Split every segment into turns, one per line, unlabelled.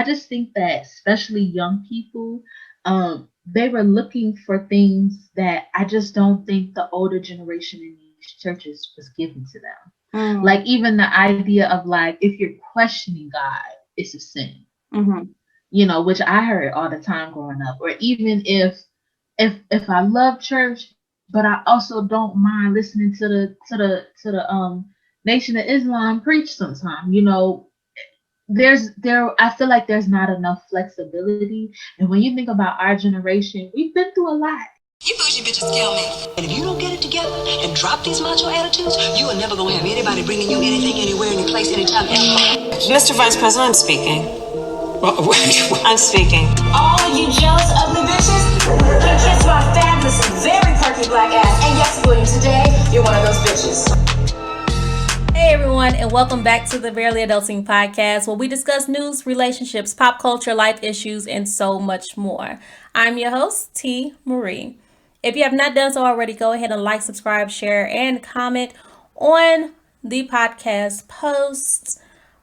just think that especially young people, they were looking for things that I just don't think the older generation in these churches was given to them. Like even the idea of like if you're questioning God, it's a sin. Which I heard all the time growing up. Or even if I love church, but I also don't mind listening to the Nation of Islam preach sometime. There I feel like there's not enough flexibility. And when you think about our generation, we've been through a lot.
You bougie bitches kill me. And if you don't get it together and drop these macho attitudes, you are never gonna have anybody bringing you anything, anywhere, any place, anytime, ever.
Mr. Vice President, I'm speaking. I'm speaking.
All you jealous, ugly bitches can kiss my fabulous and very perky black ass. And yes, William, today you're one of those bitches.
Hey everyone, and welcome back to the Barely Adulting Podcast, where we discuss news, relationships, pop culture, life issues, and so much more. I'm your host, T. Marie. If you have not done so already, go ahead and like, subscribe, share, and comment on the podcast posts.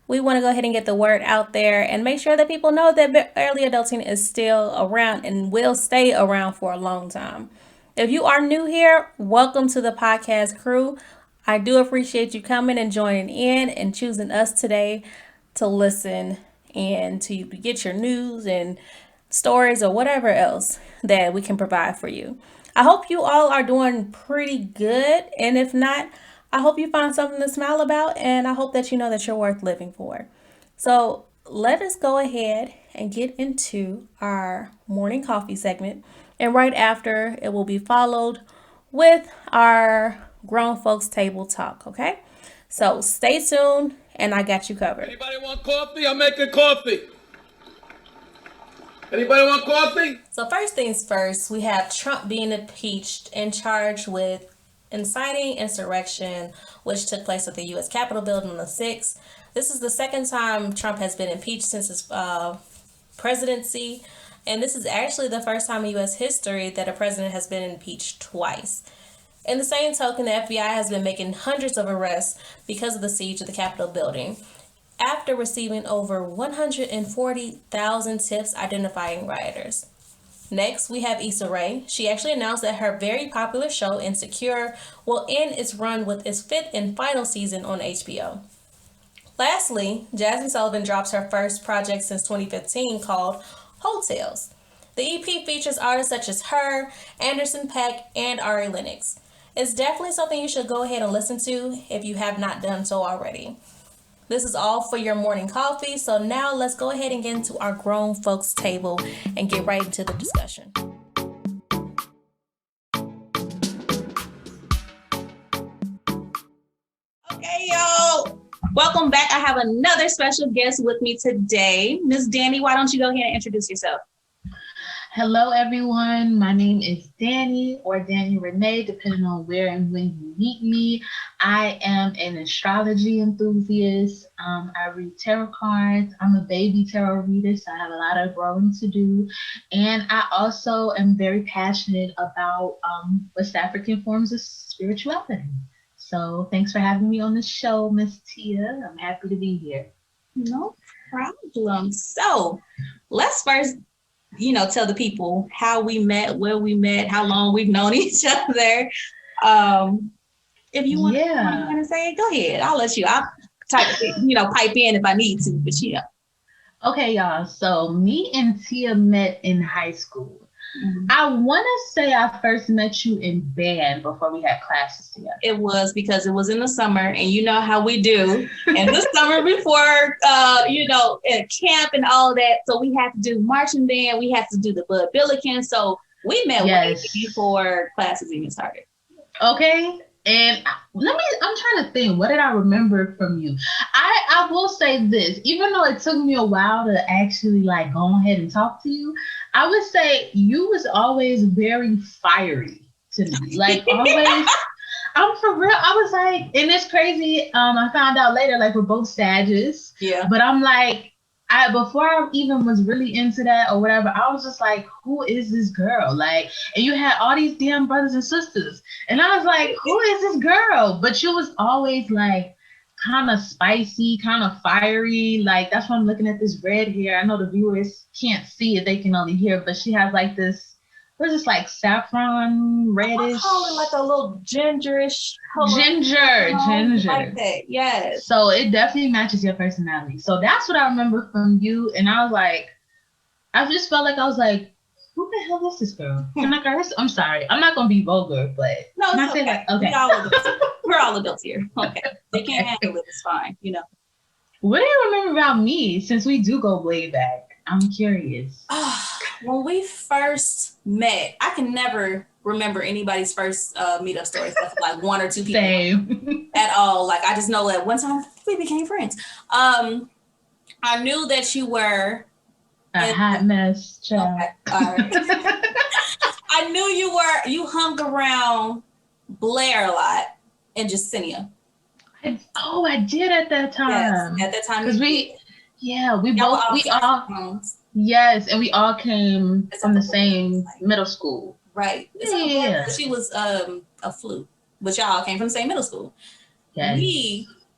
We want to go ahead and get the word out there and make sure that people know that Barely Adulting is still around and will stay around for a long time. If you are new here, welcome to the podcast crew. I do appreciate you coming and joining in and choosing us today to listen and to get your news and stories or whatever else that we can provide for you. I hope you all are doing pretty good. And if not, I hope you find something to smile about. And I hope that you know that you're worth living for. So let us go ahead and get into our morning coffee segment. And right after, it will be followed with our grown folks table talk, okay? So stay tuned, and I got you covered.
Anybody want coffee? I'm making coffee. Anybody want coffee?
So first things first, we have Trump being impeached and charged with inciting insurrection, which took place at the U.S. Capitol building on the 6th. This is the second time Trump has been impeached since his presidency, and this is actually the first time in U.S. history that a president has been impeached twice. In the same token, the FBI has been making hundreds of arrests because of the siege of the Capitol building, after receiving over 140,000 tips identifying rioters. Next, we have Issa Rae. She actually announced that her very popular show, Insecure, will end its run with its 5th and final season on HBO. Lastly, Jasmine Sullivan drops her first project since 2015 called Hotels. The EP features artists such as her, Anderson .Paak, and Ari Lennox. It's definitely something you should go ahead and listen to if you have not done so already. This is all for your morning coffee, so now let's go ahead and get into our grown folks table and get right into the discussion. Okay, y'all. Welcome back. I have another special guest with me today. Miss Dani, why don't you go ahead and introduce yourself?
Hello, everyone. My name is Dani or Dani Renée, depending on where and when you meet me. I am an astrology enthusiast. I read tarot cards. I'm a baby tarot reader, so I have a lot of growing to do. And I also am very passionate about West African forms of spirituality. So thanks for having me on the show, Miss Tia. I'm happy to be here.
No problem. So let's first tell the people how we met, where we met, how long we've known each other. If you want to say it, go ahead. I'll let you. I'll pipe in if I need to, but
Okay, y'all. So me and Tia met in high school. Mm-hmm. I want to say I first met you in band before we had classes together.
It was because it was in the summer, and you know how we do. And the summer before, in camp and all that. So we had to do marching band. We had to do the Bud Billiken. So we met way before classes even started.
Okay. And I'm trying to think, what did I remember from you? I will say this, even though it took me a while to actually go ahead and talk to you, I would say you was always very fiery to me. Always, I'm for real. I was like, and it's crazy. I found out later, we're both Sagittarius.
Yeah.
But I'm like, before I even was really into that or whatever, I was just like, who is this girl? And you had all these damn brothers and sisters. And I was like, who is this girl? But you was always kind of spicy, kind of fiery. Like, that's why I'm looking at this red hair. I know the viewers can't see it, they can only hear, but she has like this, what is this, like saffron reddish?
I call it like a little gingerish color.
Ginger.
Like that, yes.
So it definitely matches your personality. So that's what I remember from you. And I was like, I just felt like I was like, who the hell is this girl? Can I curse? I'm sorry. I'm not going to be vulgar, but...
No, it's okay.
Like, okay.
We're all adults here. Okay. They can't handle it. It's fine, you know.
What do you remember about me, since we do go way back? I'm curious.
When we first met, I can never remember anybody's first meetup story, except for like one or two people.
Same.
At all. Like, I just know that one time we became friends. I knew that you were...
A hot mess, child.
Okay. All right. I knew you hung around Blair a lot and Jacinia.
I did at that time.
Yes, at that time.
Because we all yes, and we all came from the same middle school.
Right.
Yeah.
She was a flute, but y'all came from the same middle school.
Yes.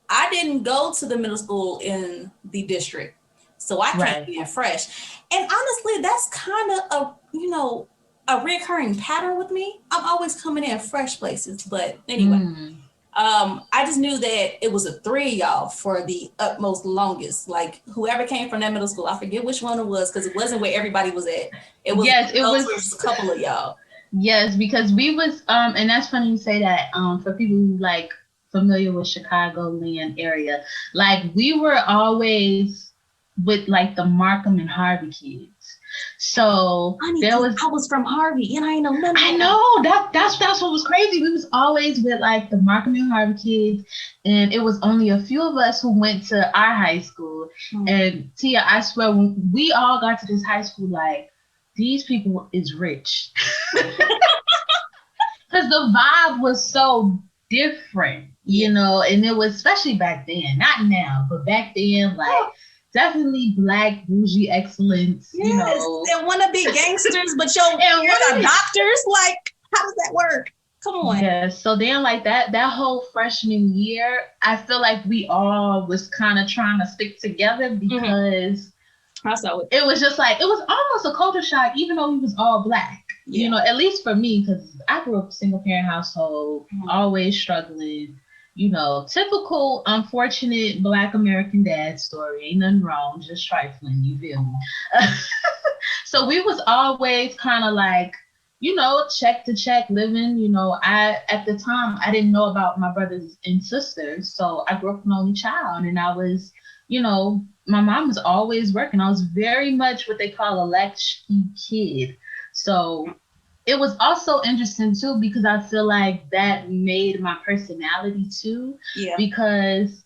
I didn't go to the middle school in the district. So I came in fresh. And honestly, that's kind of a recurring pattern with me. I'm always coming in fresh places. But anyway, I just knew that it was a three of y'all for the utmost longest. Like, whoever came from that middle school, I forget which one it was, because it wasn't where everybody was at. It was a couple of y'all.
Yes, because we was and that's funny you say that. For people who like familiar with Chicagoland area, like we were always with like the Markham and Harvey kids. So
I was from Harvey and I ain't know nothing.
I know that's what was crazy. We was always with like the Markham and Harvey kids, and it was only a few of us who went to our high school. And Tia, I swear, when we all got to this high school, like, these people is rich. Because the vibe was so different, you know, and it was, especially back then, not now, but back then, like, definitely Black bougie excellence.
Yes,
you know,
they want to be gangsters, but you're doctors. Like, how does that work? Come on.
Yeah. So then, like that whole freshman year, I feel like we all was kind of trying to stick together because it was just like, it was almost a culture shock, even though we was all Black. Yeah. You know, at least for me, because I grew up in a single parent household, always struggling. You know, typical unfortunate Black American dad story. Ain't nothing wrong, just trifling, you feel me? So we was always kind of like, you know, check to check living. You know, at the time, I didn't know about my brothers and sisters. So I grew up an only child, and I was, you know, my mom was always working. I was very much what they call a latchkey kid. So it was also interesting too, because I feel like that made my personality too. Yeah. Because,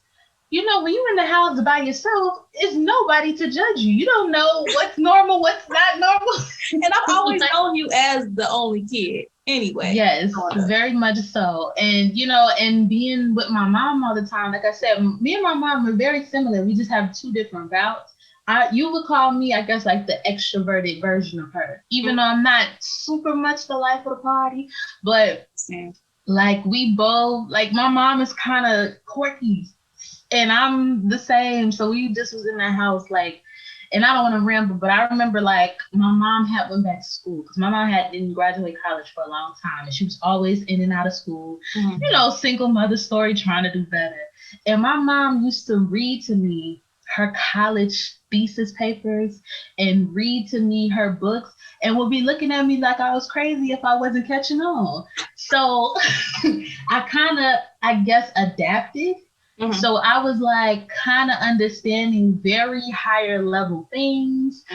you know, when you're in the house by yourself, it's nobody to judge you. You don't know what's normal, what's not normal.
And I've always known you as the only kid anyway.
Yes, very much so. And, you know, and being with my mom all the time, like I said, me and my mom are very similar. We just have two different routes. You would call me, I guess, like the extroverted version of her, even though I'm not super much the life of the party, but like we both, like my mom is kind of quirky and I'm the same. So we just was in that house, like, and I don't want to ramble, but I remember like my mom had went back to school because my mom didn't graduate college for a long time, and she was always in and out of school, you know, single mother story, trying to do better. And my mom used to read to me her college thesis papers and read to me her books, and would be looking at me like I was crazy if I wasn't catching on. So I kind of, I guess, adapted. So I was like kind of understanding very higher level things,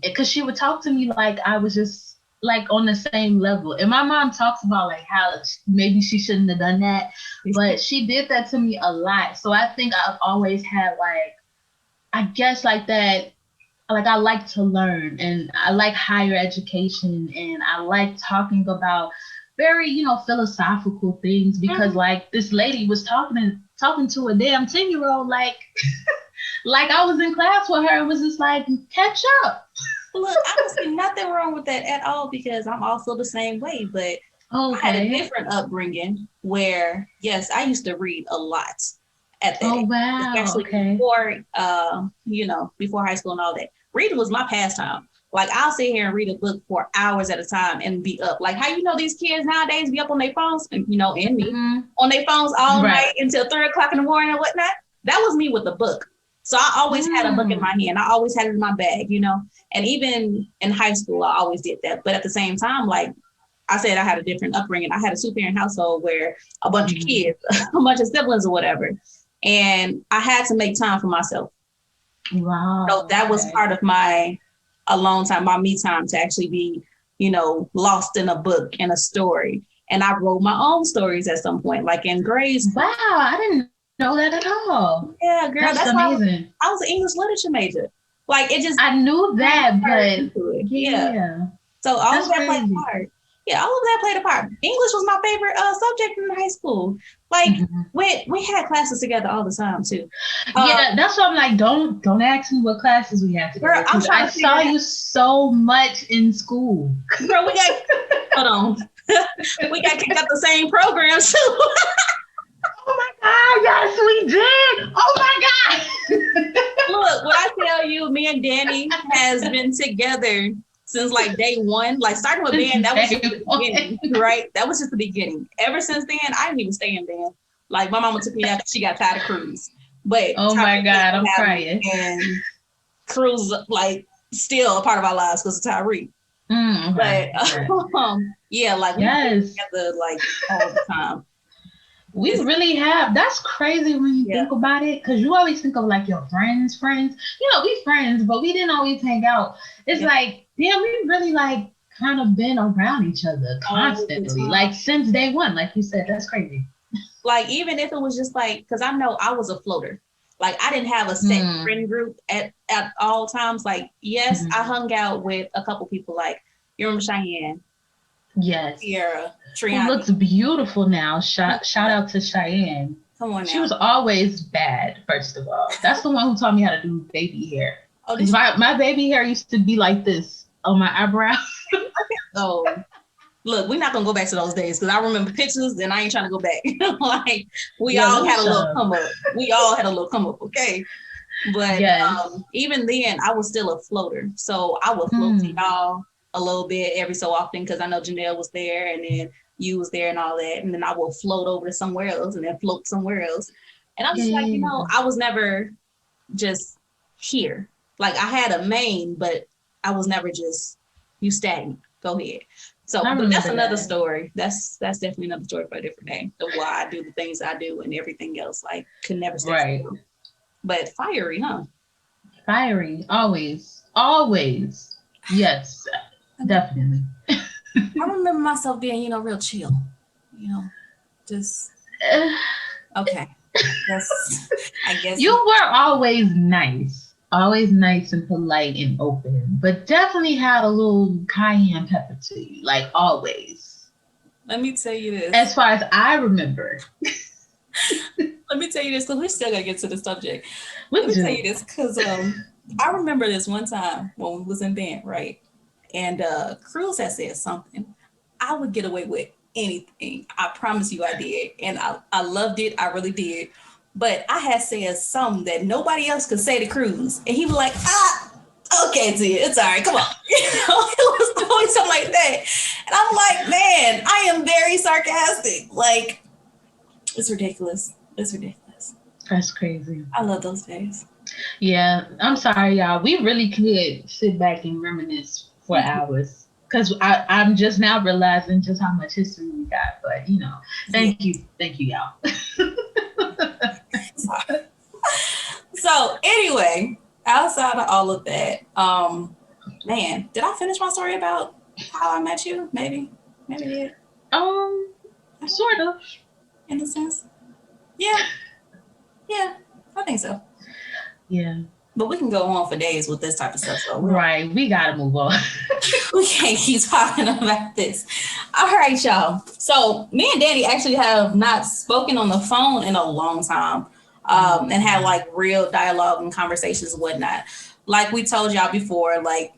because she would talk to me like I was just like on the same level. And my mom talks about like how maybe she shouldn't have done that, but she did that to me a lot. So I think I've always had like, I guess like that, like I like to learn, and I like higher education, and I like talking about very, you know, philosophical things, because like this lady was talking to a damn 10-year-old, like like I was in class with her. It was just like, catch up.
Look, I don't see nothing wrong with that at all, because I'm also the same way, but I had a different upbringing where, yes, I used to read a lot.
at that.
Oh, wow.
Especially before, before high school and all that. Reading was my pastime. Like, I'll sit here and read a book for hours at a time and be up. Like, how these kids nowadays be up on their phones, and me, on their phones all night until 3 o'clock in the morning and whatnot? That was me with a book. So I always had a book in my hand. I always had it in my bag, And even in high school, I always did that. But at the same time, like I said, I had a different upbringing. I had a two-parent household where a bunch of kids, a bunch of siblings or whatever. And I had to make time for myself.
Wow.
So that was part of my alone time, my me time, to actually be, lost in a book and a story. And I wrote my own stories at some point, like in grade school.
Wow, I didn't know that at all.
Yeah, girl, that's
amazing.
I was an English literature major. Like, it just,
I knew that, but
yeah. So all of that played a part. Yeah, all of that played a part. English was my favorite subject in high school. Like, we had classes together all the time too.
Yeah, that's why I'm like, don't ask me what classes we had together. Girl, I saw you so much in school.
Girl, we got hold on. We got kicked out the same program too.
Oh my God, yes, we did. Oh my God.
Look, what I tell you, me and Dani has been together since like day one. Like, starting with band, that was just the beginning, right? That was just the beginning. Ever since then, I didn't even stay in band. Like, my mama took me out because she got tired of cruise. But
oh my God, I'm crying.
And cruise, like, still a part of our lives because of Tyreek. But yeah, like, we were together like all the time.
We really have. That's crazy when you think about it, because you always think of like your friends. We friends, but we didn't always hang out. It's like, damn, we really like kind of been around each other constantly, like since day one. Like you said, that's crazy.
Like, even if it was just like, because I know I was a floater. Like, I didn't have a set friend group at all times. Like, yes, I hung out with a couple people. Like, you remember Cheyenne?
Yes.
Sierra.
Triani. Who looks beautiful now. Shout out to Cheyenne.
Come on now.
She was always bad, first of all. That's the one who taught me how to do baby hair. Oh, my baby hair used to be like this on my eyebrows.
Oh, look, we're not going to go back to those days, because I remember pictures and I ain't trying to go back. Like, we all had a little come up. We all had a little come up, okay? But even then, I was still a floater. So I would float to y'all a little bit every so often, because I know Janelle was there and then you was there and all that. And then I will float over to somewhere else and then float somewhere else. And I'm just like, I was never just here. Like, I had a main, but I was never just, you stagnant. Go ahead. So but that's another story. That's definitely another story for a different day. The why I do the things I do and everything else. Like, could never stay still. But fiery, huh?
Fiery, always. Yes. Definitely.
I remember myself being, real chill. Just okay. I guess
you were always nice and polite and open, but definitely had a little cayenne pepper to you, like always.
Let me tell you this.
As far as I remember.
Let me tell you this, because we still gotta get to the subject. Let me tell you this, because I remember this one time when we was in band, right? And Cruz had said something. I would get away with anything. I promise you I did. And I loved it. I really did. But I had said something that nobody else could say to Cruz. And he was like, okay, Tia, it's all right. Come on. It was always something like that. And I'm like, man, I am very sarcastic. Like, it's ridiculous. It's ridiculous.
That's crazy.
I love those days.
Yeah, I'm sorry, y'all. We really could sit back and reminisce for hours, because I'm just now realizing just how much history we got. But thank you y'all. So anyway, outside of all of that, man, did I finish my story about how I met you? Maybe did.
Sort of, in a sense. Yeah, I think so.
Yeah.
But we can go on for days with this type of stuff. So
right. We got to move on.
We can't keep talking about this. All right, y'all. So me and Dani actually have not spoken on the phone in a long time, and had like real dialogue and conversations and whatnot. Like we told y'all before, like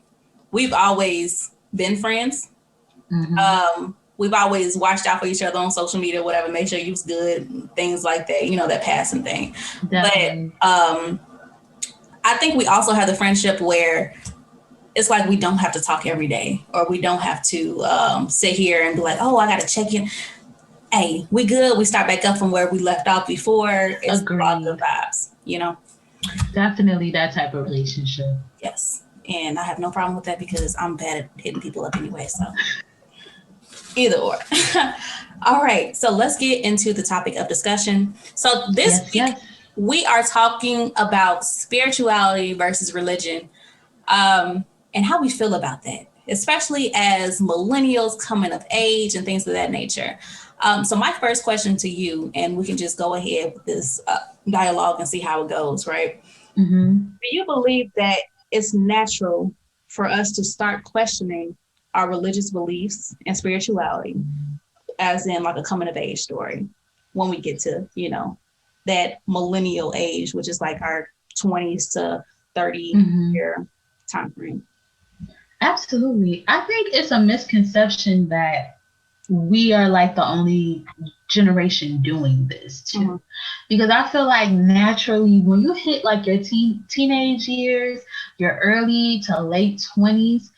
we've always been friends. We we've always watched out for each other on social media, whatever, make sure you's good, things like that, you know, that passing thing. Definitely. But I think we also have the friendship where it's like we don't have to talk every day, or we don't have to sit here and be like, oh, I got to check in. Hey, we good. We start back up from where we left off before. It's all good vibes, you know?
Definitely that type of relationship.
Yes. And I have no problem with that because I'm bad at hitting people up anyway. So either or. All right. So let's get into the topic of discussion. So this week, we are talking about spirituality versus religion, and how we feel about that, especially as millennials coming of age and things of that nature. So my first question to you, and we can just go ahead with this dialogue and see how it goes, right? Mm-hmm. Do you believe that it's natural for us to start questioning our religious beliefs and spirituality, as in like a coming of age story, when we get to, you know, that millennial age, which is like our 20s to 30 year time frame?
Absolutely. I think it's a misconception that we are like the only generation doing this too. Because I feel like naturally when you hit like your teenage years, your early to late 20s,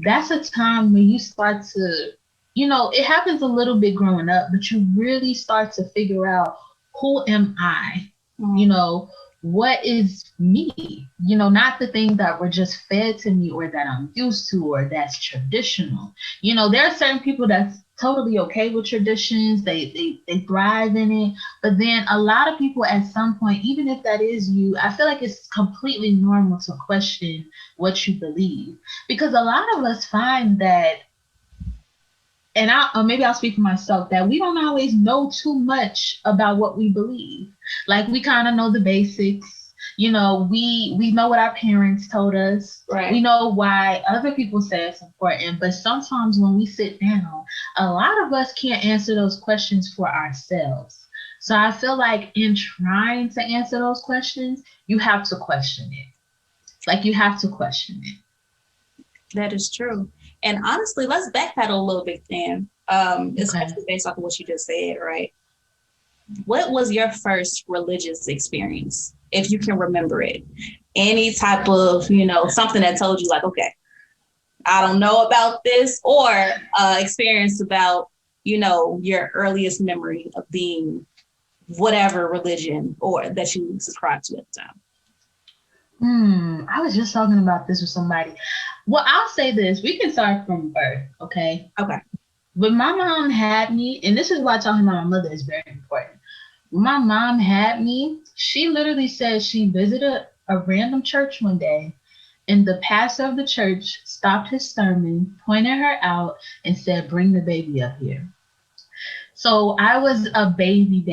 that's a time when you start to, you know, it happens a little bit growing up, but you really start to figure out, who am I? You know, what is me? You know, not the things that were just fed to me or that I'm used to or that's traditional. You know, there are certain people that's totally okay with traditions. They thrive in it. But then a lot of people at some point, even if that is you, I feel like it's completely normal to question what you believe. Because a lot of us find that, and maybe I'll speak for myself, that we don't always know too much about what we believe. Like we kind of know the basics. You know, we know what our parents told us. Right. We know why other people say it's important. But sometimes when we sit down, a lot of us can't answer those questions for ourselves. So I feel like in trying to answer those questions, you have to question it. Like you have to question it.
That is true. And honestly, let's backpedal a little bit then, especially based off of what you just said, right? What was your first religious experience, if you can remember it? Any type of, you know, something that told you like, okay, I don't know about this, or experience about, you know, your earliest memory of being whatever religion or that you subscribe to at the time?
I was just talking about this with somebody. Well, I'll say this. We can start from birth, okay?
Okay.
When my mom had me, and this is why talking about my mother is very important. When my mom had me, she literally said she visited a random church one day, and the pastor of the church stopped his sermon, pointed her out, and said, "Bring the baby up here." So I was a baby,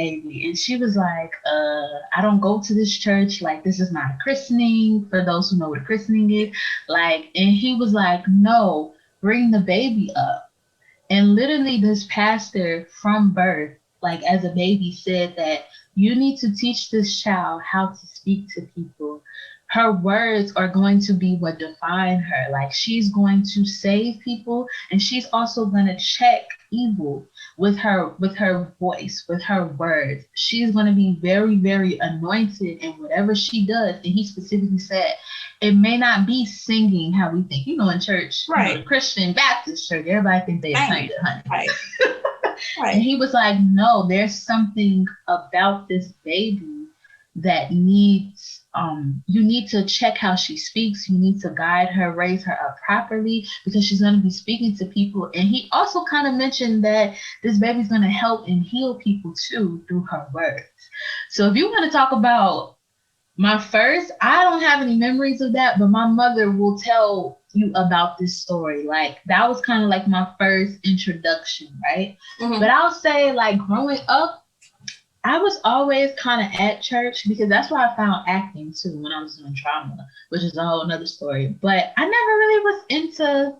and she was like, I don't go to this church. Like, this is not a christening, for those who know what a christening is. Like, and he was like, no, bring the baby up. And literally this pastor from birth, like as a baby, said that you need to teach this child how to speak to people. Her words are going to be what define her. Like, she's going to save people, and she's also going to check evil with her voice, with her words. She's going to be very, very anointed in whatever she does. And he specifically said, it may not be singing how we think, you know, in church, right? You know, the Christian Baptist church, everybody thinks they anointed, honey. Right. Right. And he was like, no, there's something about this baby that needs, you need to check how she speaks. You need to guide her, raise her up properly, because she's going to be speaking to people. And he also kind of mentioned that this baby's going to help and heal people too through her words. So if you want to talk about my first, I don't have any memories of that, but my mother will tell you about this story. Like, that was kind of like my first introduction, right? Mm-hmm. But I'll say, like, growing up, I was always kind of at church, because that's where I found acting too, when I was doing drama, which is a whole nother story. But I never really was into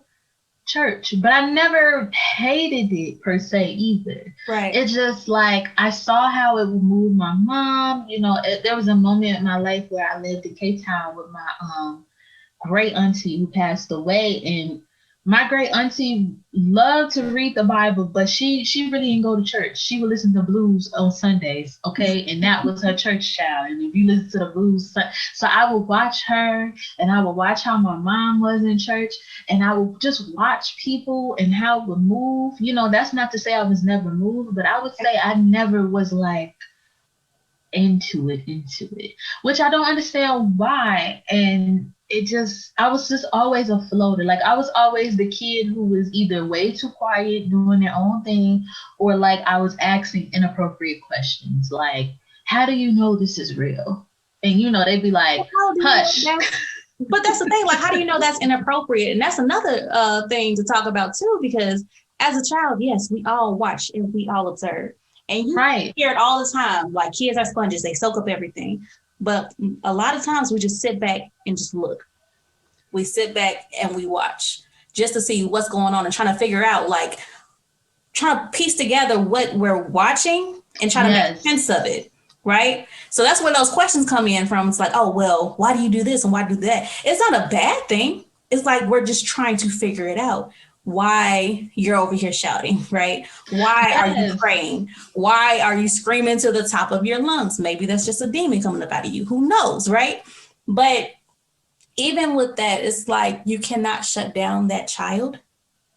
church, but I never hated it per se either. Right. It's just like, I saw how it would move my mom. You know, there was a moment in my life where I lived in Cape Town with my great auntie who passed away, and My great auntie loved to read the Bible, but she really didn't go to church. She would listen to blues on Sundays, okay? And that was her church child. And if you listen to the blues, so I would watch her, and I would watch how my mom was in church, and I would just watch people and how it would move. You know, that's not to say I was never moved, but I would say I never was like into it, which I don't understand why. And I was just always a floater. Like I was always the kid who was either way too quiet doing their own thing, or like I was asking inappropriate questions like, how do you know this is real? And you know, they'd be like, hush.
But that's the thing, like, how do you know that's inappropriate? And that's another thing to talk about too, because as a child, yes, we all watch and we all observe. And you hear it all the time, like kids are sponges, they soak up everything. But a lot of times we just sit back and just look. We sit back and we watch just to see what's going on and trying to figure out, like, trying to piece together what we're watching and trying to make sense of it, right? So that's where those questions come in from. It's like, oh, well, why do you do this and why do that? It's not a bad thing. It's like we're just trying to figure it out. Why you're over here shouting, right? Why are you praying? Why are you screaming to the top of your lungs? Maybe that's just a demon coming up out of you. Who knows, right? But even with that, it's like you cannot shut down that child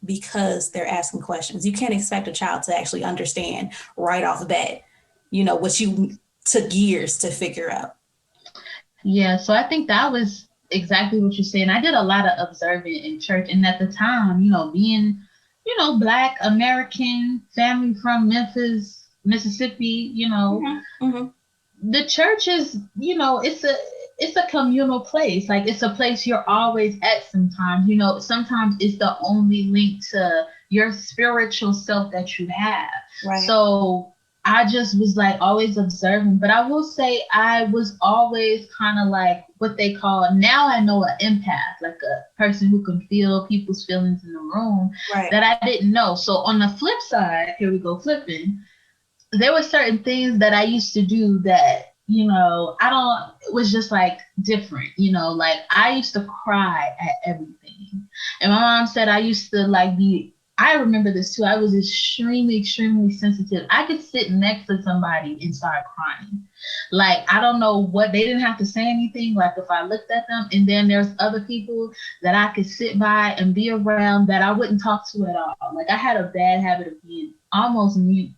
because they're asking questions. You can't expect a child to actually understand right off the bat, you know, what you took years to figure out.
Yeah, so I think that was exactly what you're saying. I did a lot of observing in church, and at the time, you know, being, you know, Black American family from Memphis, Mississippi, you know, the church is, you know, it's a communal place. Like it's a place you're always at sometimes, you know, sometimes it's the only link to your spiritual self that you have. Right. So I just was like always observing, but I will say I was always kind of like what they call, now I know, an empath, like a person who can feel people's feelings in the room that I didn't know. So on the flip side, here we go flipping, there were certain things that I used to do that, you know, it was just like different, you know, like I used to cry at everything. And my mom said I used to like I remember this too. I was extremely, extremely sensitive. I could sit next to somebody and start crying. Like, I don't know what, they didn't have to say anything. Like if I looked at them, and then there's other people that I could sit by and be around that I wouldn't talk to at all. Like I had a bad habit of being almost mute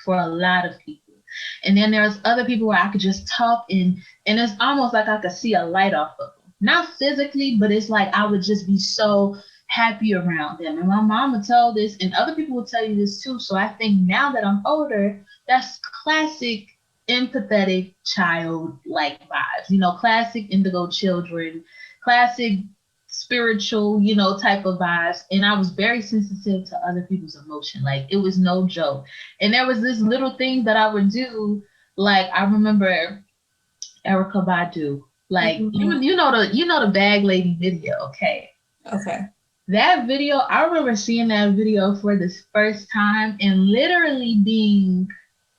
for a lot of people. And then there's other people where I could just talk and it's almost like I could see a light off of them. Not physically, but it's like I would just be so happy around them. And my mom would tell this, and other people will tell you this too. So I think now that I'm older, that's classic empathetic child like vibes, you know, classic indigo children, classic spiritual, you know, type of vibes. And I was very sensitive to other people's emotion. Like it was no joke. And there was this little thing that I would do. Like I remember Erykah Badu, like you know the Bag Lady video, okay. That video, I remember seeing that video for the first time and literally being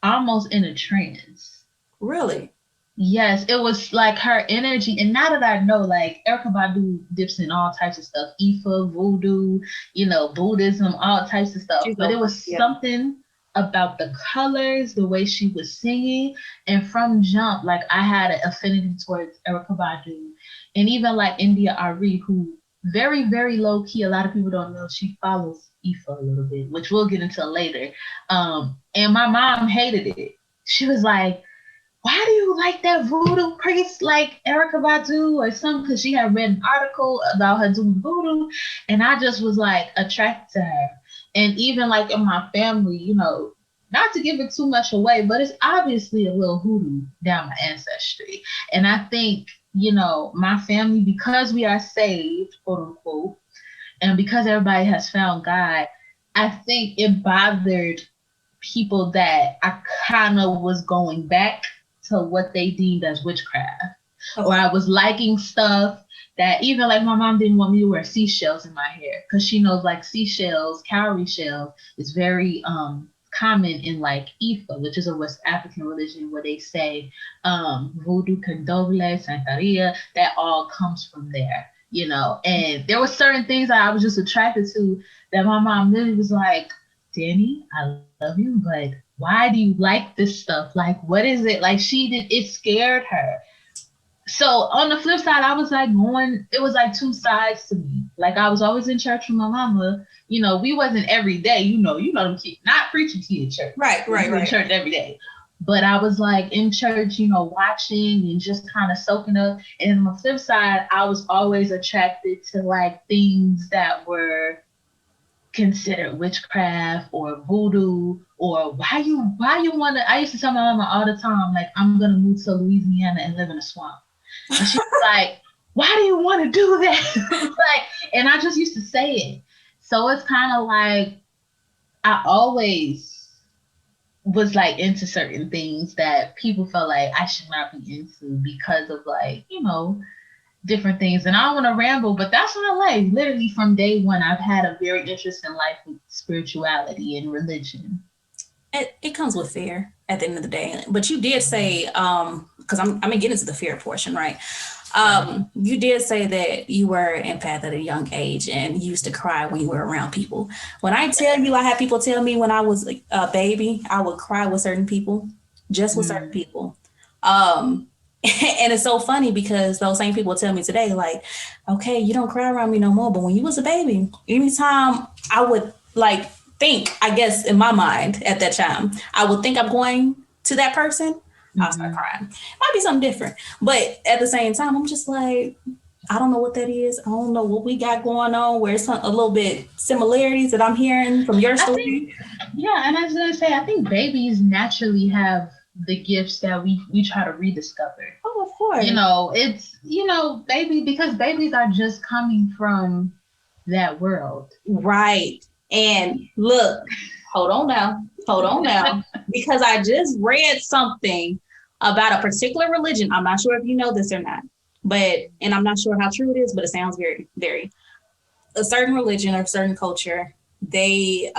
almost in a trance.
Really?
Yes, it was like her energy. And now that I know, like Erykah Badu dips in all types of stuff, Ifa, voodoo, you know, Buddhism, all types of stuff. But it was something about the colors, the way she was singing, and from jump, like I had an affinity towards Erykah Badu, and even like India Ari, who very, very low key. A lot of people don't know she follows Ifa a little bit, which we'll get into later. And my mom hated it. She was like, why do you like that voodoo priest like Erykah Badu or something? Because she had read an article about her doing voodoo. And I just was like attracted to her. And even like in my family, you know, not to give it too much away, but it's obviously a little hoodoo down my ancestry. And I think, you know, my family, because we are saved, quote unquote, and because everybody has found God, I think it bothered people that I kind of was going back to what they deemed as witchcraft. Or I was liking stuff that even like my mom didn't want me to wear seashells in my hair because she knows like seashells, cowrie shell is very common in like Ifa, which is a West African religion where they say voodoo, candomblé, santeria, that all comes from there. you know, and there were certain things that I was just attracted to that my mom literally was like, Dani, I love you, but why do you like this stuff? Like, what is it? Like, it scared her. So on the flip side, I was like it was like two sides to me. Like, I was always in church with my mama. You know, we wasn't every day, you know them kids, not preaching kid church.
Right.
In church every day. But I was like in church, you know, watching and just kind of soaking up. And on the flip side, I was always attracted to like things that were considered witchcraft or voodoo, or why you want to. I used to tell my mama all the time, like, I'm going to move to Louisiana and live in a swamp. And she's like, why do you want to do that? Like, and I just used to say it. So it's kind of like I always was like into certain things that people felt like I should not be into because of, like, you know, different things. And I don't want to ramble, but that's my life. Literally from day one, I've had a very interesting life with spirituality and religion.
It comes with fear at the end of the day. But you did say, because I'm gonna get into the fear portion, right? You did say that you were an empath at a young age and you used to cry when you were around people. When I tell you, I had people tell me when I was a baby, I would cry with certain people, just with certain people. And it's so funny because those same people tell me today, like, okay, you don't cry around me no more. But when you was a baby, anytime I would like think, I guess in my mind at that time, I would think I'm going to that person, I'll start crying. Might be something different. But at the same time, I'm just like, I don't know what that is. I don't know what we got going on, where it's a little bit similarities that I'm hearing from your story.
And I was going to say, I think babies naturally have the gifts that we try to rediscover.
Oh, of course.
You know, it's, you know, because babies are just coming from that world.
Right. And look, hold on now, because I just read something about a particular religion. I'm not sure if you know this or not, and I'm not sure how true it is, but it sounds very, very, a certain religion or certain culture, they,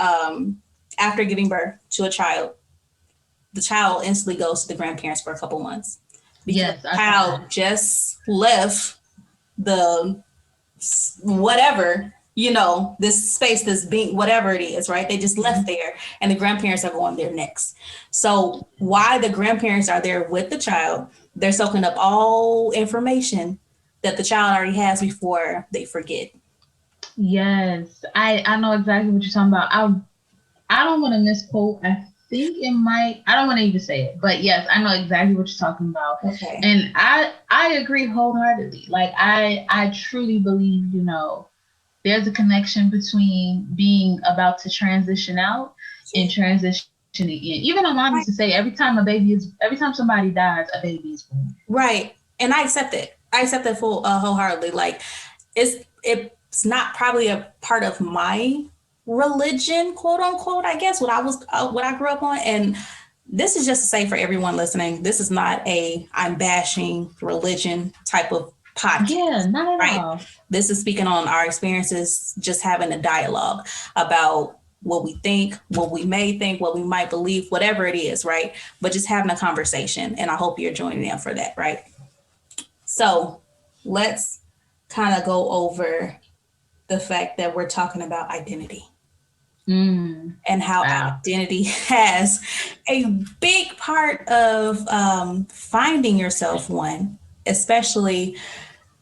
after giving birth to a child, the child instantly goes to the grandparents for a couple months. Because the child just left the whatever, you know, this space, this being, whatever it is, right? They just left there and the grandparents are going there next. So while the grandparents are there with the child, they're soaking up all information that the child already has before they forget.
Yes, I know exactly what you're talking about. I don't want to misquote. I think it might. I don't want to even say it, but yes, I know exactly what you're talking about.
Okay.
And I agree wholeheartedly. Like I truly believe, you know, there's a connection between being about to transition out and transitioning in. Even my mom used to say, every time somebody dies, a baby is born.
Right. And I accept it. I accept that wholeheartedly. Like it's not probably a part of my religion, quote unquote, I guess, what I grew up on. And this is just to say for everyone listening, this is not I'm bashing religion type of podcast.
Yeah, not at all.
This is speaking on our experiences, just having a dialogue about what we think, what we may think, what we might believe, whatever it is, right? But just having a conversation. And I hope you're joining in for that, right? So let's kind of go over the fact that we're talking about identity. And how identity has a big part of finding yourself, one, especially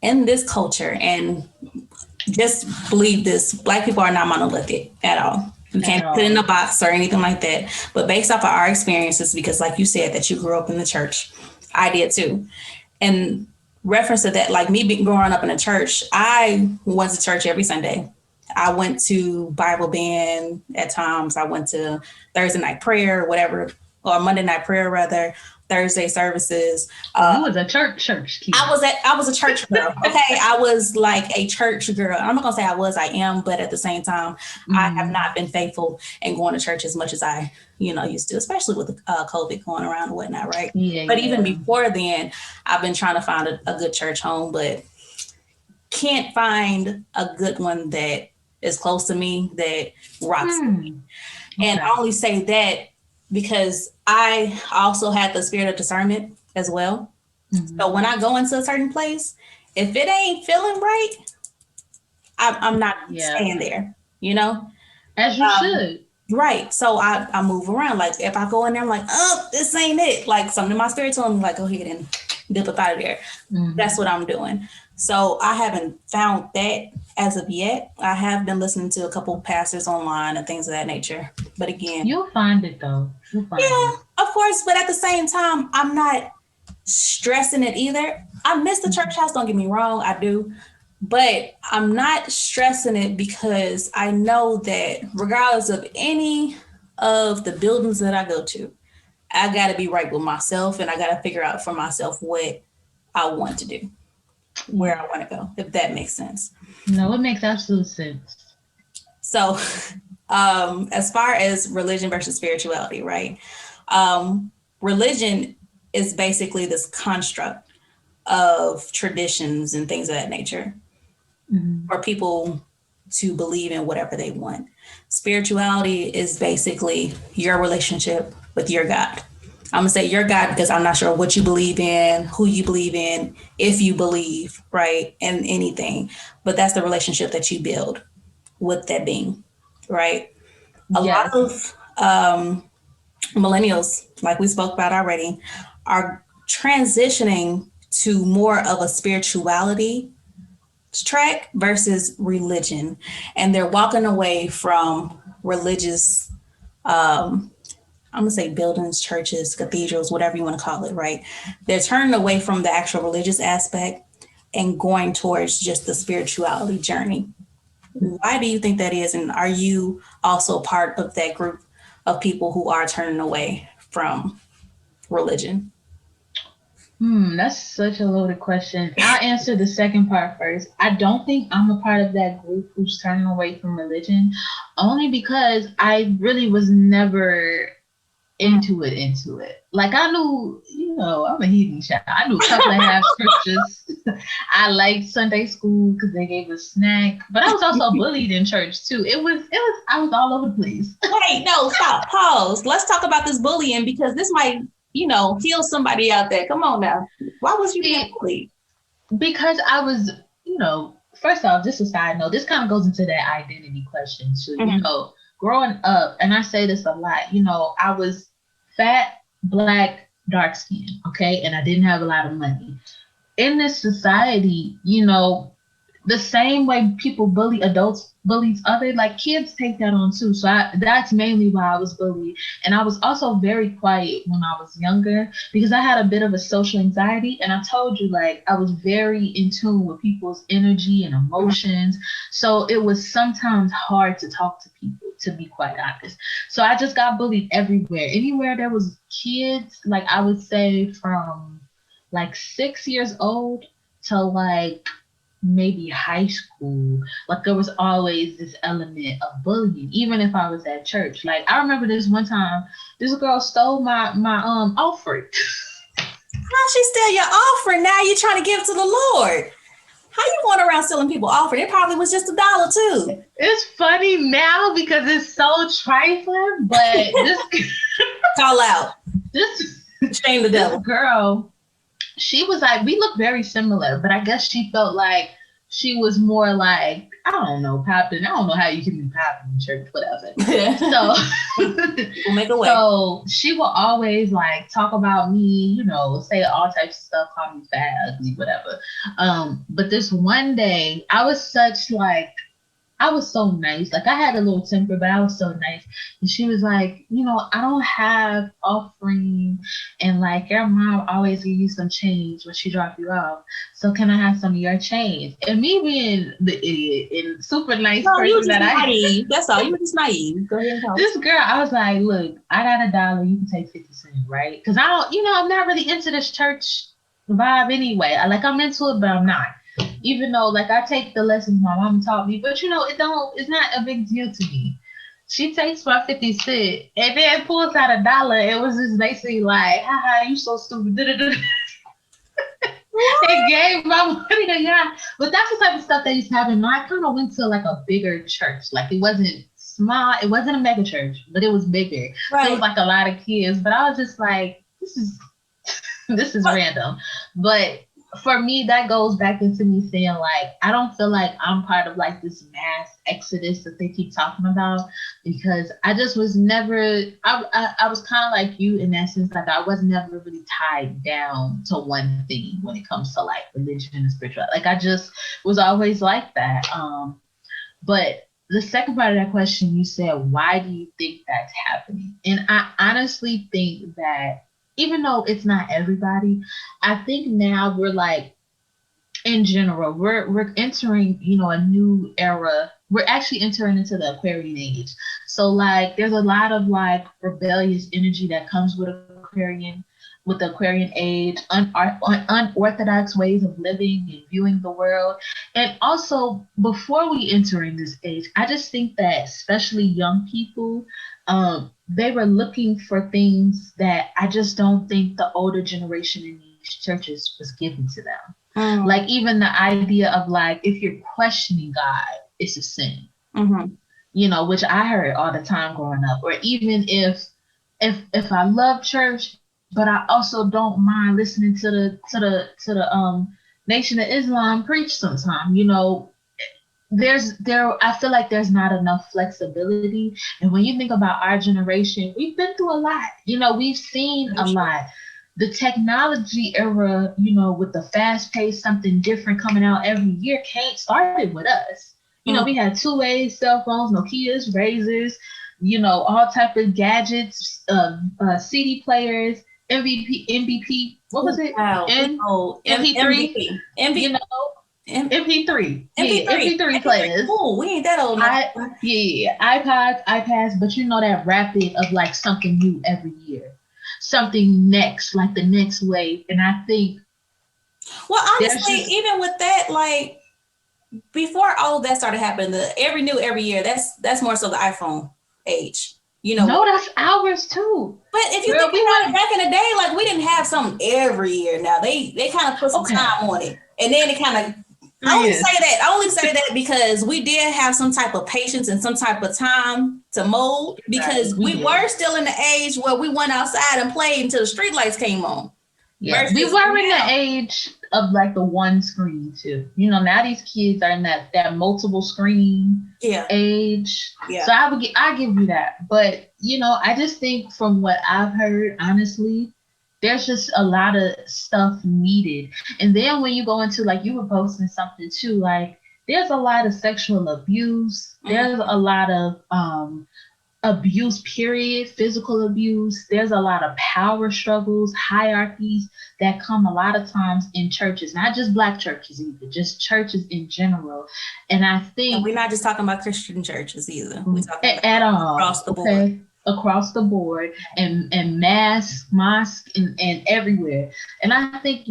in this culture. And just believe this, Black people are not monolithic at all. You can't put in a box or anything like that. But based off of our experiences, because like you said, that you grew up in the church, I did too. And reference to that, like me growing up in a church, I went to church every Sunday. I went to Bible band at times. I went to Thursday night prayer, whatever, or Monday night prayer rather, Thursday services.
You was a church kid.
I was a church girl. Okay. I was like a church girl. I'm not gonna say I am, but at the same time, I have not been faithful in going to church as much as I, used to, especially with COVID going around and whatnot, right?
Yeah,
but even before then, I've been trying to find a good church home, but can't find a good one that is close to me, that rocks me. And I only say that because I also had the spirit of discernment as well. So when I go into a certain place, if it ain't feeling right, I'm not staying there, you know?
As you should.
Right. So I move around. Like if I go in there, I'm like, oh, this ain't it. Like something in my spirit told me, like, go ahead and dip up out of there. Mm-hmm. That's what I'm doing. So I haven't found that as of yet. I have been listening to a couple of pastors online and things of that nature. But again,
you'll find it though.
Of course. But at the same time, I'm not stressing it either. I miss the church house. Don't get me wrong. I do. But I'm not stressing it because I know that regardless of any of the buildings that I go to, I got to be right with myself and I got to figure out for myself what I want to do, where I want to go, if that makes sense.
No, it makes absolute sense.
So as far as religion versus spirituality, right? Religion is basically this construct of traditions and things of that nature. Mm-hmm. For people to believe in whatever they want. Spirituality is basically your relationship with your God. I'm gonna say your God because I'm not sure what you believe in, who you believe in, if you believe, right, in anything. But that's the relationship that you build with that being, right? A lot of millennials, like we spoke about already, are transitioning to more of a spirituality track versus religion, and they're walking away from religious I'm gonna say buildings, churches, cathedrals, whatever you want to call it, right? They're turning away from the actual religious aspect and going towards just the spirituality journey. Why do you think that is, and are you also part of that group of people who are turning away from religion?
That's such a loaded question. I'll answer the second part first. I don't think I'm a part of that group who's turning away from religion, only because I really was never into it. Like I knew, I'm a heathen child. I knew a couple of half scriptures. I liked Sunday school because they gave us snack, but I was also bullied in church too. I was all over the place.
Wait, no, stop, pause. Let's talk about this bullying because this might heal somebody out there. Come on now. Why was you being bullied?
Because I was, first off, just a side note, this kind of goes into that identity question too. Mm-hmm. Growing up, and I say this a lot, I was fat, black, dark skinned, okay? And I didn't have a lot of money. In this society, the same way people bully adults, bullies others, like kids take that on too. So that's mainly why I was bullied. And I was also very quiet when I was younger because I had a bit of a social anxiety. And I told you, like, I was very in tune with people's energy and emotions. So it was sometimes hard to talk to people, to be quite honest. So I just got bullied everywhere. Anywhere there was kids, like I would say from like 6 years old to like maybe high school, like there was always this element of bullying, even if I was at church. Like I remember this one time, this girl stole my offering.
How she steal your offering? Now you're trying to give to the Lord. How you going around stealing people offering? It probably was just $1 too.
It's funny now because it's so trifling, but this
call out.
This
shame the devil.
Girl, she was like, we look very similar, but I guess she felt like she was more like, I don't know, popping. I don't know how you can be popping in church, whatever. So
we'll make a way.
So she will always like talk about me, say all types of stuff, call me fat, ugly, whatever. But this one day, I was so nice. Like I had a little temper, but I was so nice. And she was like, I don't have offering, and like your mom always give you some change when she drop you off. So can I have some of your change? And me being the idiot and super nice person that
naive. That's all. You were just naive. Go ahead and talk.
This girl, I was like, look, I got $1. You can take 50 cents, right? Because I don't, I'm not really into this church vibe anyway. I'm into it, but I'm not. Even though, like, I take the lessons my mama taught me, but it's not a big deal to me. She takes my 50 cents and then pulls out $1. It was just basically like, haha, you so stupid. They gave my money to God. But that's the type of stuff that used to happen. I kind of went to like a bigger church. Like it wasn't small, it wasn't a mega church, but it was bigger. Right. It was like a lot of kids. But I was just like, this is random. But for me, that goes back into me saying, like, I don't feel like I'm part of like this mass exodus that they keep talking about, because I just was never, I was kind of like you in that sense. Like, I was never really tied down to one thing when it comes to like religion and spirituality. Like, I just was always like that. But the second part of that question, you said, why do you think that's happening? And I honestly think that even though it's not everybody, I think now we're like, in general, we're entering, a new era. We're actually entering into the Aquarian age. So like, there's a lot of like rebellious energy that comes with the Aquarian age, unorthodox ways of living and viewing the world. And also, before we enter in this age, I just think that especially young people, they were looking for things that I just don't think the older generation in these churches was given to them. Like, even the idea of like, if you're questioning God, it's a sin. Which I heard all the time growing up. Or even if I love church, but I also don't mind listening to the Nation of Islam preach sometime. I feel like there's not enough flexibility. And when you think about our generation, we've been through a lot. We've seen a lot. The technology era, with the fast paced, something different coming out every year, started with us. We had 2A cell phones, Nokias, Razors, all type of gadgets, CD players, MVP. What was it?
Wow.
MP3. MP3. MP3 players.
Oh, we ain't that old enough.
iPads, but that rapid of like something new every year. Something next, like the next wave. And I think,
well, honestly, even with that, like, before all of that started happening, every year, that's more so the iPhone age.
No, that's ours too.
But if you think about it, back in the day, like, we didn't have something every year. Now they kind of put some time on it, and then it kind of. I only say that because we did have some type of patience and some type of time to mold, because we were still in the age where we went outside and played until the street lights came on.
Yeah, we were in the age of like the one screen too. Now these kids are in that multiple screen age. Yeah. So I give you that. But I just think from what I've heard, honestly, there's just a lot of stuff needed. And then when you go into, like, you were posting something too, like, there's a lot of sexual abuse. There's a lot of abuse, period, physical abuse. There's a lot of power struggles, hierarchies that come a lot of times in churches, not just Black churches either, just churches in general. And I think...
And we're not just talking about Christian churches either. We're talking about
at all.
Across the board.
Across the board, and mosque and everywhere. And I think,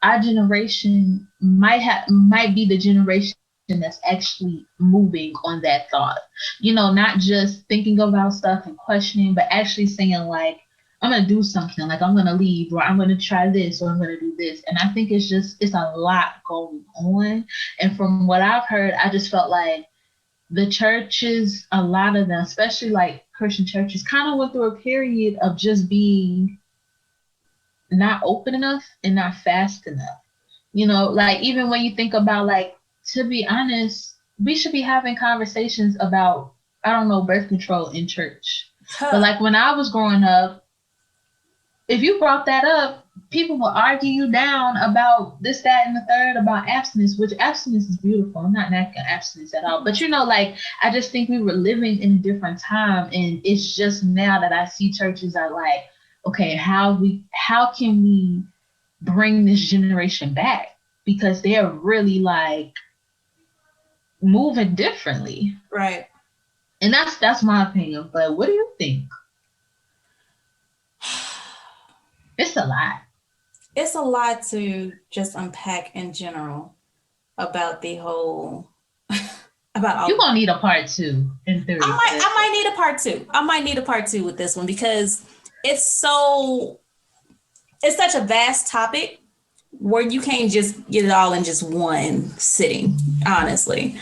our generation might be the generation that's actually moving on that thought. Not just thinking about stuff and questioning, but actually saying, like, I'm going to do something, like, I'm going to leave, or I'm going to try this, or I'm going to do this. And I think it's a lot going on. And from what I've heard, I just felt like the churches, a lot of them, especially like Christian churches, kind of went through a period of just being not open enough and not fast enough. Like, even when you think about, like, to be honest, we should be having conversations about, I don't know, birth control in church. But like, when I was growing up, if you brought that up, people will argue you down about this, that, and the third, about abstinence, which abstinence is beautiful. I'm not knocking abstinence at all. But, like, I just think we were living in a different time. And it's just now that I see churches are like, okay, how can we bring this generation back? Because they're really, like, moving differently.
Right.
And that's my opinion. But what do you think? It's a lot.
It's a lot to just unpack in general about the whole about all.
You're gonna need a part 2 in theory.
I might need a part 2. I might need a part 2 with this one, because it's such a vast topic where you can't just get it all in just one sitting, honestly.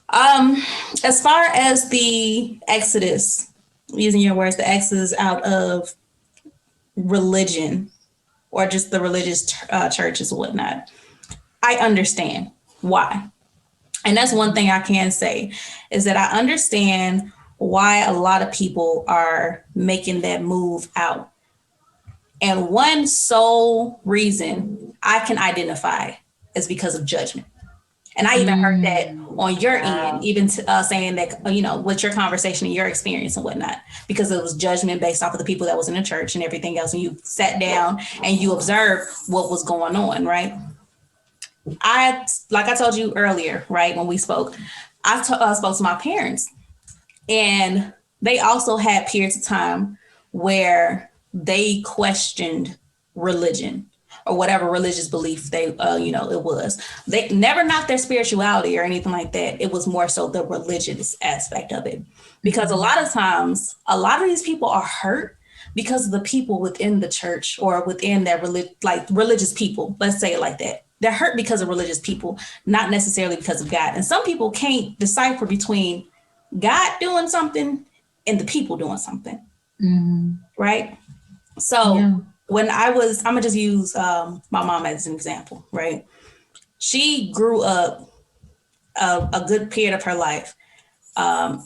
As far as the exodus, using your words, the exodus out of religion, or just the religious churches and whatnot. I understand why. And that's one thing I can say is that I understand why a lot of people are making that move out. And one sole reason I can identify is because of judgment. And I even heard that on your end, even saying that, with your conversation and your experience and whatnot, because it was judgment based off of the people that was in the church and everything else. And you sat down and you observed what was going on, right? Like I told you earlier, right, when we spoke, I spoke to my parents, and they also had periods of time where they questioned religion or whatever religious belief they, it was. They never knocked their spirituality or anything like that. It was more so the religious aspect of it. Because a lot of times, a lot of these people are hurt because of the people within the church or within their religious people. Let's say it like that. They're hurt because of religious people, not necessarily because of God. And some people can't decipher between God doing something and the people doing something. Right? So when I'm gonna just use my mom as an example, right? She grew up a good period of her life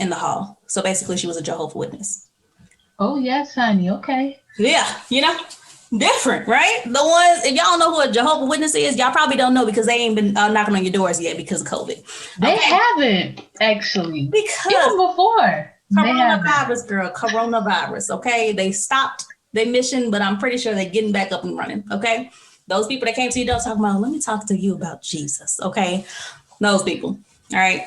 in the hall. So basically she was a Jehovah's Witness.
Oh yes, honey. Okay.
Yeah, different, right? The ones, if y'all don't know who a Jehovah's Witness is, y'all probably don't know because they ain't been knocking on your doors yet because of COVID.
They haven't, actually.
Because
even before.
Coronavirus, girl, coronavirus, okay? They stopped their mission, but I'm pretty sure they're getting back up and running, okay? Those people that came to you don't talk about, let me talk to you about Jesus, okay? Those people, all right?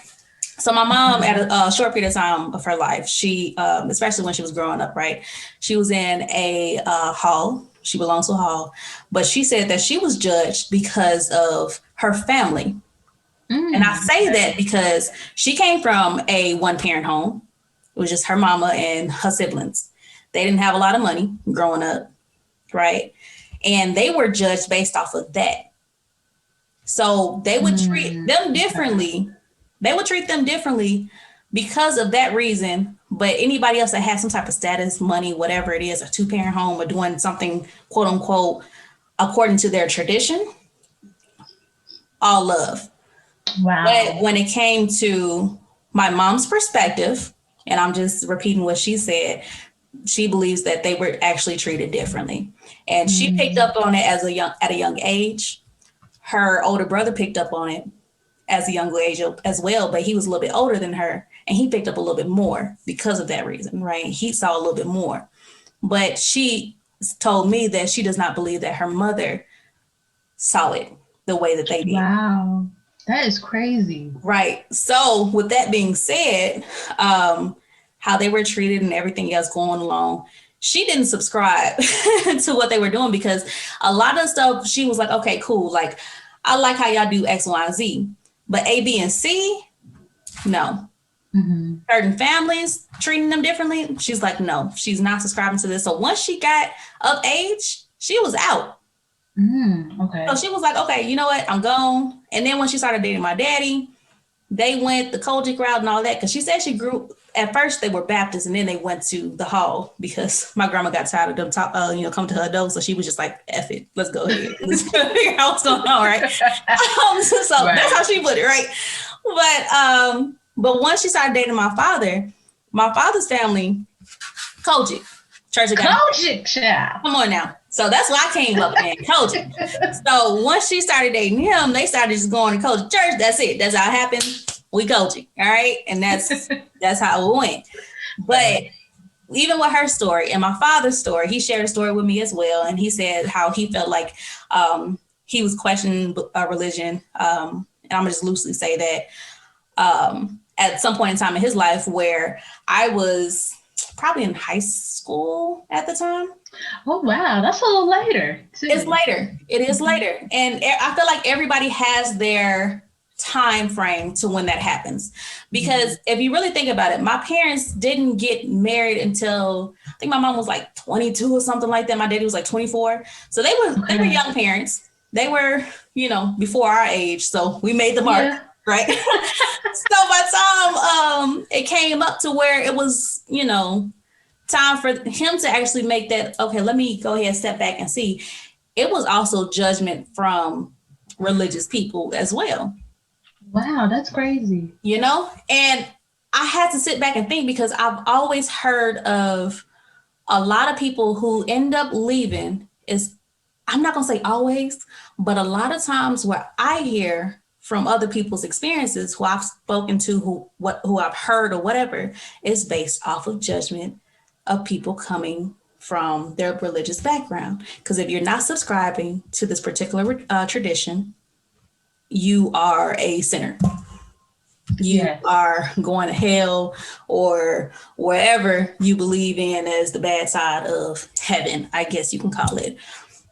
So my mom, at a short period of time of her life, she, especially when she was growing up, right? She was in a hall. She belongs to a hall. But she said that she was judged because of her family. And I say that because she came from a one-parent home. It was just her mama and her siblings. They didn't have a lot of money growing up, right? And they were judged based off of that. So they would treat them differently. They would treat them differently because of that reason. But anybody else that has some type of status, money, whatever it is, a two-parent home or doing something, quote unquote, according to their tradition, all love.
Wow.
But when it came to my mom's perspective, and I'm just repeating what she said, she believes that they were actually treated differently. And she picked up on it at a young age. Her older brother picked up on it as a young age as well, but he was a little bit older than her, and he picked up a little bit more because of that reason, right? He saw a little bit more. But she told me that she does not believe that her mother saw it the way that they did.
Wow, that is crazy.
Right. So with that being said, how they were treated and everything else going along, she didn't subscribe to what they were doing because a lot of stuff, she was like, okay, cool. Like, I like how y'all do X, Y, and Z. But A, B, and C, no. Certain families treating them differently. She's like, no, she's not subscribing to this. So once she got of age, she was out.
Okay.
So she was like, okay, you know what? I'm gone. And then when she started dating my daddy, they went the Kojic route and all that. Because she said she grew, at first they were Baptist and then they went to the hall because my grandma got tired of them come to her door. So she was just like, F it, let's go ahead. Let's figure out what's going on, right? So right. That's how she put it, right? But once she started dating my father's family, Kojic, Church of God.
Kojic, child.
Come on now. So that's what I came up in, Kojic. So once she started dating him, they started just going to Kojic church. That's it. That's how it happened. We Kojic, all right? And that's how it went. But even with her story and my father's story, he shared a story with me as well. And he said how he felt like he was questioning religion. And I'm gonna just loosely say that at some point in time in his life where I was probably in high school at the time.
Oh, wow. That's a little later, too.
It's later. It is later. And I feel like everybody has their time frame to when that happens. Because if you really think about it, my parents didn't get married until, I think my mom was like 22 or something like that. My daddy was like 24. So they were young parents. They were, before our age. So we made the mark. Yeah. Right. So by the time it came up to where it was, time for him to actually make that, okay, let me go ahead and step back and see. it was also judgment from religious people as well.
Wow, that's crazy.
You know, and I had to sit back and think, because I've always heard of a lot of people who end up leaving. Is, I'm not going to say always, but a lot of times where I hear from other people's experiences, who I've spoken to, who I've heard or whatever, is based off of judgment of people coming from their religious background. Because if you're not subscribing to this particular tradition, you are a sinner. You are going to hell, or wherever you believe in as the bad side of heaven, I guess you can call it.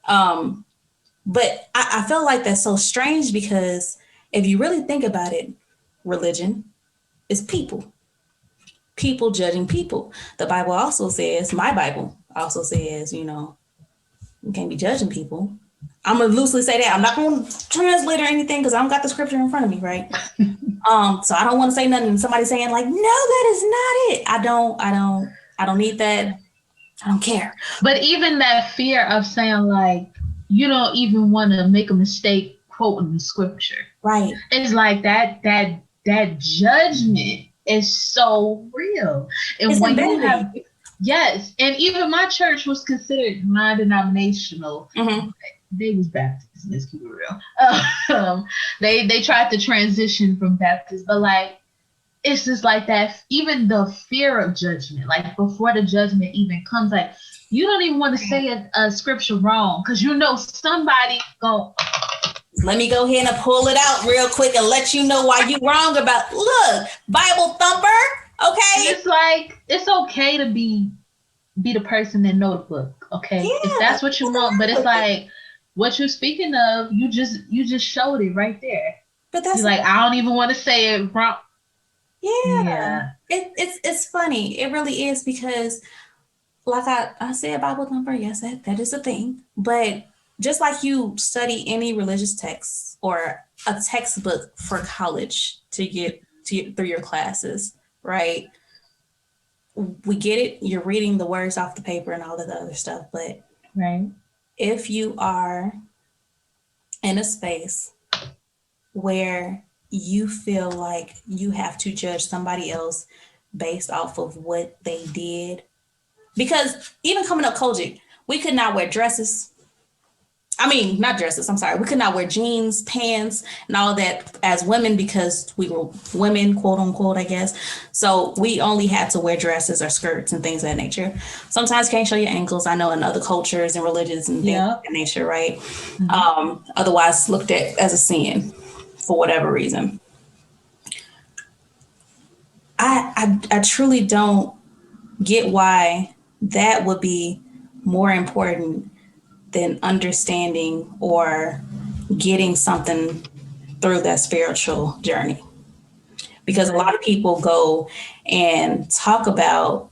But I feel like that's so strange, because if you really think about it, religion is people judging people. The Bible also says, my Bible also says, you can't be judging people. I'm going to loosely say that. I'm not going to translate or anything, because I don't got the scripture in front of me, right? So I don't want to say nothing, and somebody saying like, no, that is not it. I don't need that. I don't care.
But even that fear of saying like, you don't even want to make a mistake quoting the scripture.
Right.
It's like that judgment is so real. And
it's
when
embedded.
you have, yes, and even my church was considered non-denominational. Mm-hmm. They was Baptist, let's keep it real. They tried to transition from Baptist, but like, it's just like that, even the fear of judgment, like before the judgment even comes, like you don't even want to say a scripture wrong, because somebody go,
let me go ahead and pull it out real quick and let you know why you wrong about, look, Bible thumper, okay?
It's like, it's okay to be the person that know the book, okay? If that's what you want, but it's like, what you're speaking of, you just showed it right there. But that's like, I don't even want to say it wrong.
Yeah. It's funny. It really is, because like I said, Bible thumper, yes, that is a thing. But just like you study any religious text or a textbook for college to get through your classes, right? We get it. You're reading the words off the paper and all of the other stuff. But
right.
If you are in a space where you feel like you have to judge somebody else based off of what they did, because even coming up Kojic, we could not wear dresses. I mean, not dresses, I'm sorry. We could not wear jeans, pants, and all of that as women, because we were women, quote unquote, I guess. So we only had to wear dresses or skirts and things of that nature. Sometimes you can't show your ankles. I know in other cultures and religions and things of that nature, right? Mm-hmm. Otherwise looked at as a sin for whatever reason. I truly don't get why that would be more important than understanding or getting something through that spiritual journey. Because a lot of people go and talk about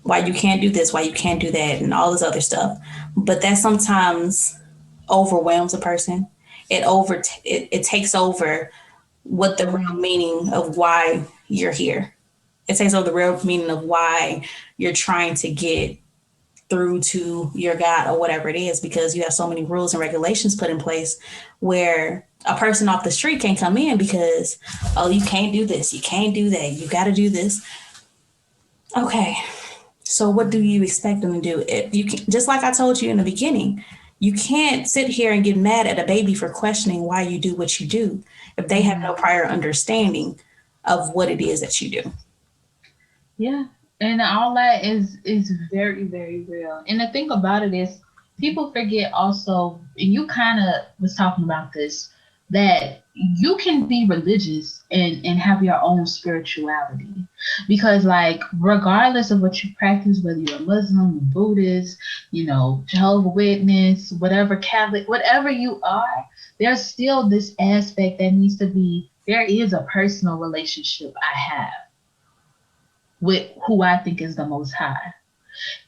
why you can't do this, why you can't do that, and all this other stuff. But that sometimes overwhelms a person. It takes over what the real meaning of why you're here. It takes over the real meaning of why you're trying to get through to your God or whatever it is, because you have so many rules and regulations put in place where a person off the street can't come in because, oh, you can't do this, you can't do that, you got to do this. Okay, so what do you expect them to do? You can, just like I told you in the beginning, you can't sit here and get mad at a baby for questioning why you do what you do if they have no prior understanding of what it is that you do.
Yeah. And all that is very, very real. And the thing about it is, people forget also, and you kind of was talking about this, that you can be religious and have your own spirituality. Because like, regardless of what you practice, whether you're a Muslim, Buddhist, Jehovah's Witness, whatever, Catholic, whatever you are, there's still this aspect that needs to be, there is a personal relationship I have with who I think is the Most High.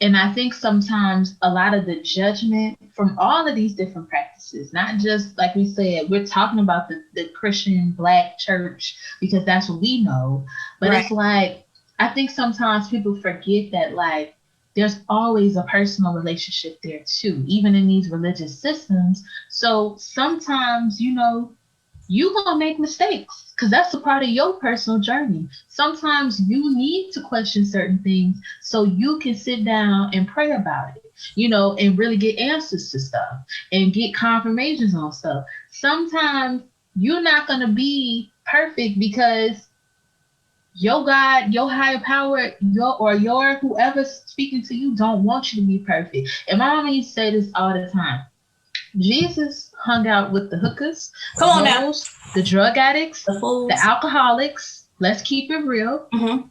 And I think sometimes a lot of the judgment from all of these different practices, not just like we said, we're talking about the Christian Black church because that's what we know. But It's like, I think sometimes people forget that like there's always a personal relationship there too, even in these religious systems. So sometimes, you know, you gonna make mistakes because that's a part of your personal journey. Sometimes you need to question certain things so you can sit down and pray about it, you know, and really get answers to stuff and get confirmations on stuff. Sometimes you're not gonna be perfect because your God, your higher power, your whoever's speaking to you don't want you to be perfect. And my mama used to say this all the time. Jesus hung out with the hookers,
Come on now,
the drug addicts, the alcoholics. Let's keep it real.
Mm-hmm.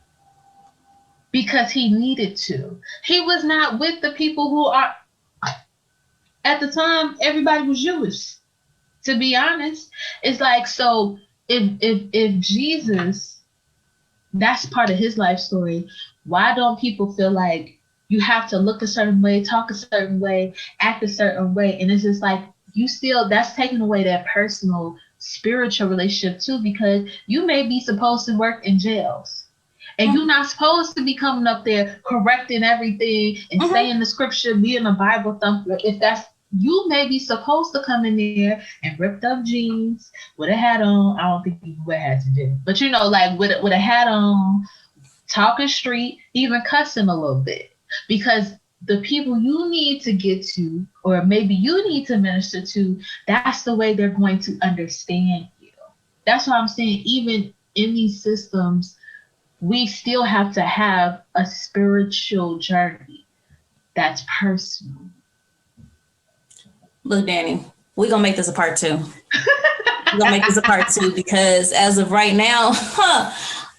Because he needed to. He was not with the people who are. At the time, everybody was Jewish. To be honest, it's like, so if Jesus, that's part of his life story, why don't people feel like you have to look a certain way, talk a certain way, act a certain way? And it's just like, you still, that's taking away that personal spiritual relationship too, because you may be supposed to work in jails and you're not supposed to be coming up there correcting everything and saying the scripture, being a Bible thumper. If that's, you may be supposed to come in there and ripped up jeans with a hat on. I don't think you wear hats in jail, but you know, like with a hat on, talking street, even cussing a little bit, because the people you need to get to, or maybe you need to minister to, that's the way they're going to understand you. That's why I'm saying, even in these systems, we still have to have a spiritual journey that's personal.
Look, Dani, we're going to make this a part 2. We're going to make this a part 2 because as of right now,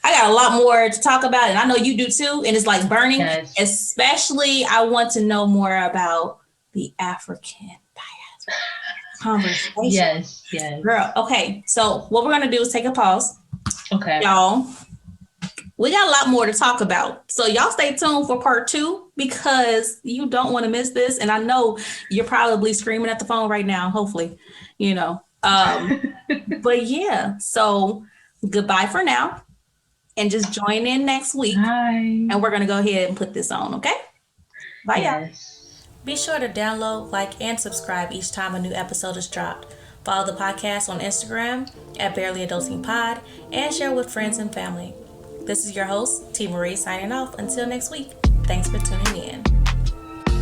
I got a lot more to talk about, and I know you do too, and it's like burning. Yes. Especially, I want to know more about the African diaspora conversation.
Yes.
Girl, okay, so what we're going to do is take a pause.
Okay.
Y'all, we got a lot more to talk about. So y'all stay tuned for part 2 because you don't want to miss this. And I know you're probably screaming at the phone right now, hopefully, you know. But yeah, so goodbye for now. And just join in next week.
Bye.
And we're going to go ahead and put this on, okay? Bye, y'all.
Be sure to download, like, and subscribe each time a new episode is dropped. Follow the podcast on Instagram at Barely Adulting Pod and share with friends and family. This is your host, T. Marie, signing off. Until next week, thanks for tuning in.